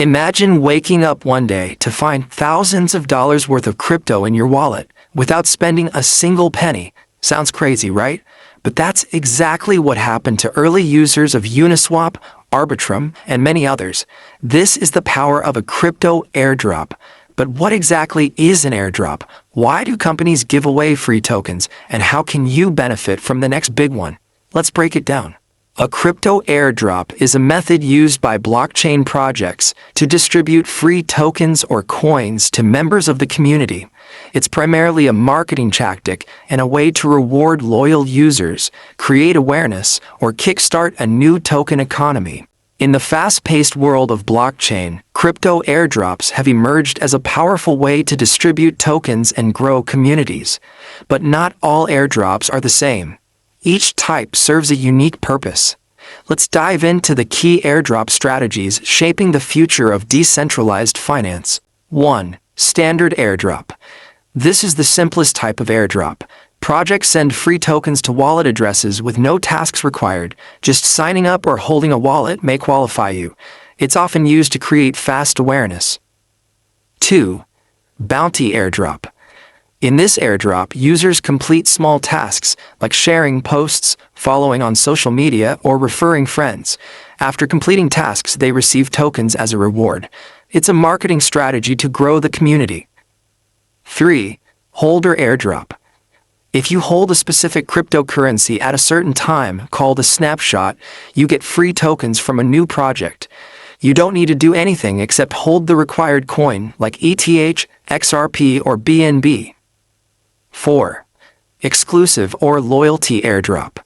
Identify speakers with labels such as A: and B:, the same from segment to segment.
A: Imagine waking up one day to find thousands of dollars worth of crypto in your wallet without spending a single penny. Sounds crazy, right? But that's exactly what happened to early users of Uniswap, Arbitrum, and many others. This is the power of a crypto airdrop. But what exactly is an airdrop? Why do companies give away free tokens? And how can you benefit from the next big one? Let's break it down. A crypto airdrop is a method used by blockchain projects to distribute free tokens or coins to members of the community. It's primarily a marketing tactic and a way to reward loyal users, create awareness, or kickstart a new token economy. In the fast-paced world of blockchain, crypto airdrops have emerged as a powerful way to distribute tokens and grow communities. But not all airdrops are the same. Each type serves a unique purpose. Let's dive into the key airdrop strategies shaping the future of decentralized finance. 1. Standard airdrop. This is the simplest type of airdrop. Projects send free tokens to wallet addresses with no tasks required. Just signing up or holding a wallet may qualify you. It's often used to create fast awareness. 2. Bounty airdrop. In this airdrop, users complete small tasks like sharing posts, following on social media, or referring friends. After completing tasks, they receive tokens as a reward. It's a marketing strategy to grow the community. 3. Holder airdrop. If you hold a specific cryptocurrency at a certain time, called a snapshot, you get free tokens from a new project. You don't need to do anything except hold the required coin like ETH, XRP, or BNB. 4. Exclusive or loyalty airdrop.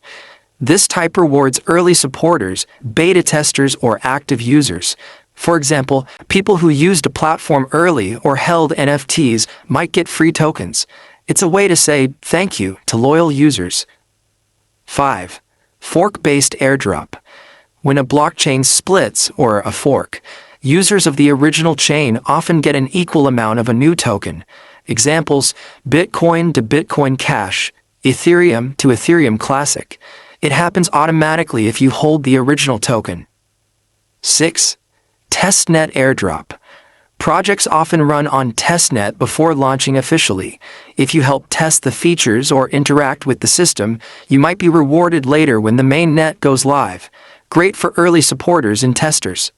A: This type rewards early supporters, beta testers, or active users. For example, people who used a platform early or held NFTs might get free tokens. It's a way to say thank you to loyal users. 5. Fork-based airdrop. When a blockchain splits, or a fork, users of the original chain often get an equal amount of a new token. Examples: Bitcoin to Bitcoin Cash, Ethereum to Ethereum Classic. It happens automatically if you hold the original token. 6. Testnet airdrop. Projects often run on Testnet before launching officially. If you help test the features or interact with the system, you might be rewarded later when the main net goes live. Great for early supporters and testers.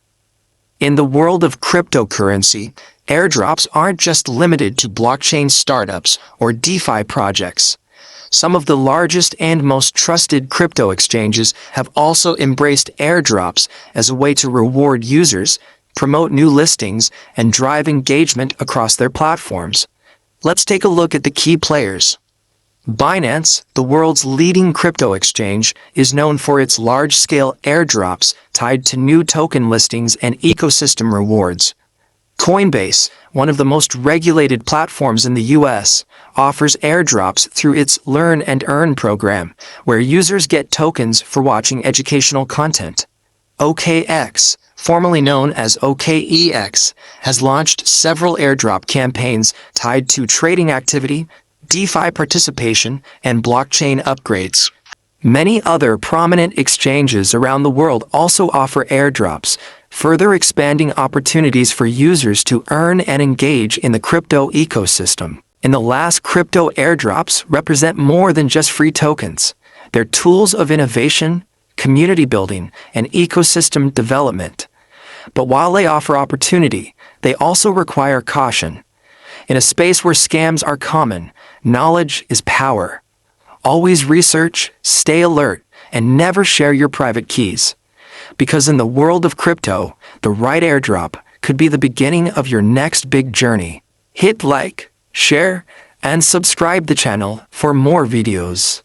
A: In the world of cryptocurrency, airdrops aren't just limited to blockchain startups or DeFi projects. Some of the largest and most trusted crypto exchanges have also embraced airdrops as a way to reward users, promote new listings, and drive engagement across their platforms. Let's take a look at the key players. Binance, the world's leading crypto exchange, is known for its large-scale airdrops tied to new token listings and ecosystem rewards. Coinbase, one of the most regulated platforms in the US, offers airdrops through its Learn and Earn program, where users get tokens for watching educational content. OKX, formerly known as OKEX, has launched several airdrop campaigns tied to trading activity, DeFi participation, and blockchain upgrades. Many other prominent exchanges around the world also offer airdrops, further expanding opportunities for users to earn and engage in the crypto ecosystem. In the last, crypto airdrops represent more than just free tokens. They're tools of innovation, community building, and ecosystem development. But while they offer opportunity, they also require caution. In a space where scams are common, knowledge is power. Always research, stay alert, and never share your private keys. Because in the world of crypto, the right airdrop could be the beginning of your next big journey. Hit like, share, and subscribe the channel for more videos.